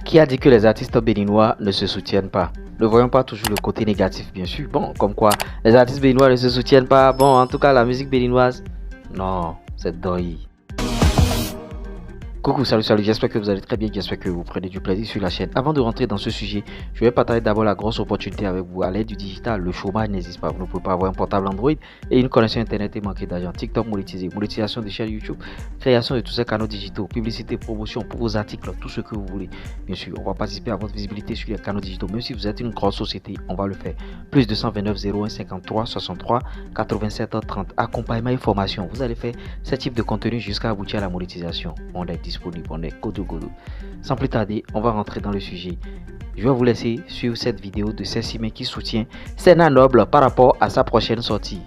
Qui a dit que les artistes béninois ne se soutiennent pas? Ne voyons pas toujours le côté négatif, bien sûr. Bon, comme quoi, les artistes béninois ne se soutiennent pas. Bon, en tout cas, la musique béninoise, non, c'est deuil. Coucou, salut, j'espère que vous allez très bien, j'espère que vous prenez du plaisir sur la chaîne. Avant de rentrer dans ce sujet, je vais partager d'abord la grosse opportunité avec vous. À l'aide du digital, le chômage n'existe pas. Vous ne pouvez pas avoir un portable Android et une connexion internet et manquer d'argent. TikTok monétisé, monétisation des chaînes YouTube, création de tous ces canaux digitaux, publicité, promotion pour vos articles, tout ce que vous voulez. Bien sûr, on va participer à votre visibilité sur les canaux digitaux. Même si vous êtes une grosse société, on va le faire. Plus 229 01 53 63 87 30. Accompagnement et formation. Vous allez faire ce type de contenu jusqu'à aboutir à la monétisation. On est disponible, on est godo. Sans plus tarder, on va rentrer dans le sujet. Je vais vous laisser suivre cette vidéo de Sessimé qui soutient Senna Noble par rapport à sa prochaine sortie.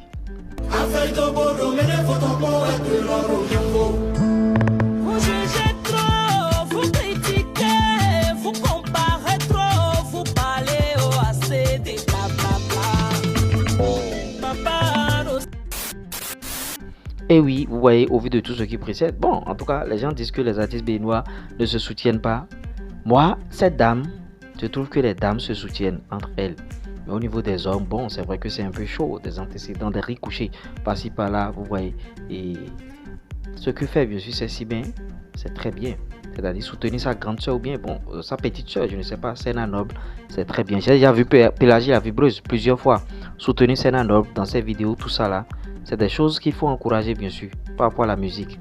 Et oui, vous voyez, au vu de tout ce qui précède, bon, en tout cas, les gens disent que les artistes béninois ne se soutiennent pas. Moi, cette dame, je trouve que les dames se soutiennent entre elles. Mais au niveau des hommes, bon, c'est vrai que c'est un peu chaud, des antécédents, des ricochet par-ci par-là, vous voyez. Et ce que fait, bien sûr, c'est si bien, c'est très bien. C'est-à-dire soutenir sa grande soeur ou bien, bon, sa petite soeur, je ne sais pas, Senna Noble, c'est très bien. J'ai déjà vu Pélagie la vibreuse plusieurs fois soutenir Senna Noble dans ses vidéos, tout ça là. C'est des choses qu'il faut encourager, bien sûr, par rapport à la musique.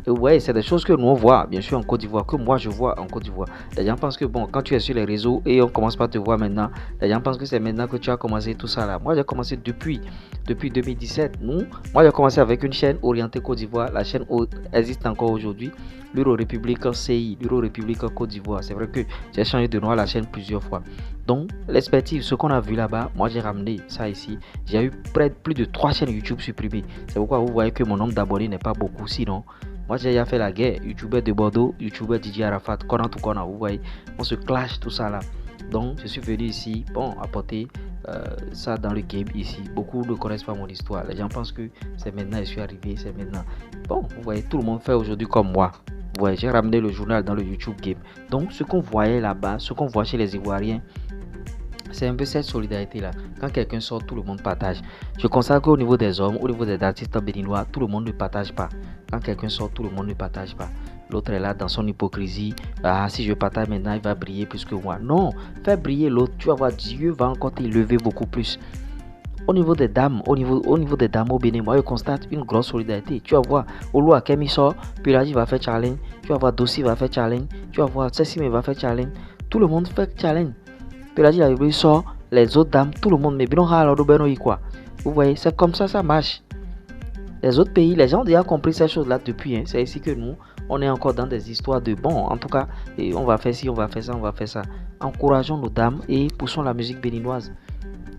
Et ouais, c'est des choses que nous on voit, bien sûr, en Côte d'Ivoire, que moi je vois en Côte d'Ivoire. Les gens pensent que, bon, quand tu es sur les réseaux et on commence pas à te voir maintenant, les gens pensent que c'est maintenant que tu as commencé tout ça là. Moi, j'ai commencé depuis 2017. Moi, j'ai commencé avec une chaîne orientée Côte d'Ivoire. La chaîne existe encore aujourd'hui. L'Euro République CI, l'Euro République Côte d'Ivoire. C'est vrai que j'ai changé de nom à la chaîne plusieurs fois. Donc, l'expertise, ce qu'on a vu là-bas, moi j'ai ramené ça ici. J'ai eu plus de 3 chaînes YouTube supprimées. C'est pourquoi vous voyez que mon nombre d'abonnés n'est pas beaucoup. Sinon, moi j'ai déjà fait la guerre. YouTubeur de Bordeaux, YouTubeur DJ Arafat, Kona tout Kona, vous voyez, on se clash tout ça là. Donc, je suis venu ici, bon, apporter ça dans le game ici. Beaucoup ne connaissent pas mon histoire. Les gens pensent que c'est maintenant, je suis arrivé, c'est maintenant. Bon, vous voyez, tout le monde fait aujourd'hui comme moi. Vous voyez, j'ai ramené le journal dans le YouTube game. Donc, ce qu'on voyait là-bas, ce qu'on voit chez les Ivoiriens, c'est un peu cette solidarité là. Quand quelqu'un sort, tout le monde partage. Je constate qu'au niveau des hommes, au niveau des artistes béninois, tout le monde ne partage pas. Quand quelqu'un sort, tout le monde ne partage pas. L'autre est là dans son hypocrisie. Ah, si je partage maintenant, il va briller plus que moi. Non, fais briller l'autre. Tu vas voir, Dieu va encore t'élever beaucoup plus. Au niveau des dames, au niveau des dames au Bénin, moi je constate une grosse solidarité. Tu vas voir, Olo Akemi sort, Pélagie va faire challenge. Tu vas voir, Dossi va faire challenge. Tu vas voir, Sessimé va faire challenge. Tout le monde fait challenge. Pélagie la Bible sort, les autres dames, tout le monde, mais bien quoi. Vous voyez, c'est comme ça marche. Les autres pays, les gens ont déjà compris ces choses-là depuis. Hein. C'est ici que nous, on est encore dans des histoires de bon. En tout cas, on va faire ci, on va faire ça, on va faire ça. Encourageons nos dames et poussons la musique béninoise.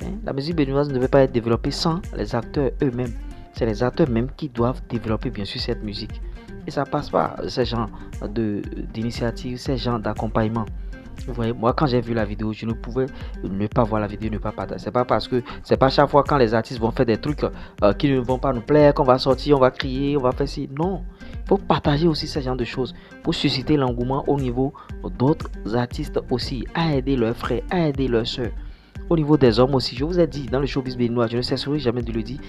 Hein? La musique béninoise ne peut pas être développée sans les acteurs eux-mêmes. C'est les acteurs même qui doivent développer bien sûr cette musique. Et ça passe par ces genres d'initiatives, ces genres d'accompagnement. Vous voyez, moi quand j'ai vu la vidéo, je ne pouvais ne pas voir la vidéo, ne pas partager. C'est pas parce que c'est pas chaque fois quand les artistes vont faire des trucs qui ne vont pas nous plaire, qu'on va sortir, on va crier, on va faire ci. Non, il faut partager aussi ce genre de choses pour susciter l'engouement au niveau d'autres artistes aussi, à aider leurs frères, à aider leurs soeurs. Au niveau des hommes aussi, je vous ai dit dans le showbiz béninois, je ne cesserai jamais de le dire,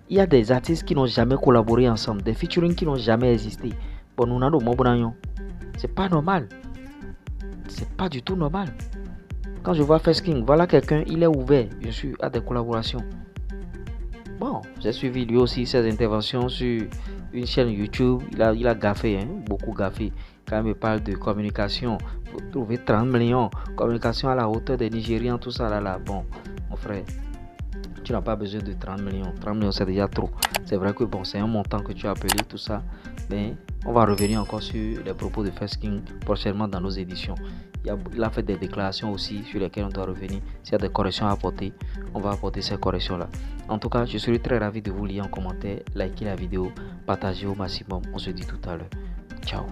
il y a des artistes qui n'ont jamais collaboré ensemble, des featuring qui n'ont jamais existé. Bon, nous n'avons c'est pas normal. C'est pas du tout normal. Quand je vois Fesking, voilà quelqu'un, il est ouvert, bien sûr, à des collaborations. Bon, j'ai suivi lui aussi ses interventions sur une chaîne YouTube. Il a gaffé, hein, beaucoup gaffé. Quand il me parle de communication, faut trouver 30 millions. Communication à la hauteur des Nigérians, tout ça là. Bon, mon frère, tu n'as pas besoin de 30 millions. 30 millions, c'est déjà trop. C'est vrai que bon, c'est un montant que tu as appelé, tout ça. Mais on va revenir encore sur les propos de Fesking prochainement dans nos éditions. Il a fait des déclarations aussi sur lesquelles on doit revenir. S'il y a des corrections à apporter, on va apporter ces corrections-là. En tout cas, je serai très ravi de vous lire en commentaire, liker la vidéo, partager au maximum. On se dit tout à l'heure. Ciao.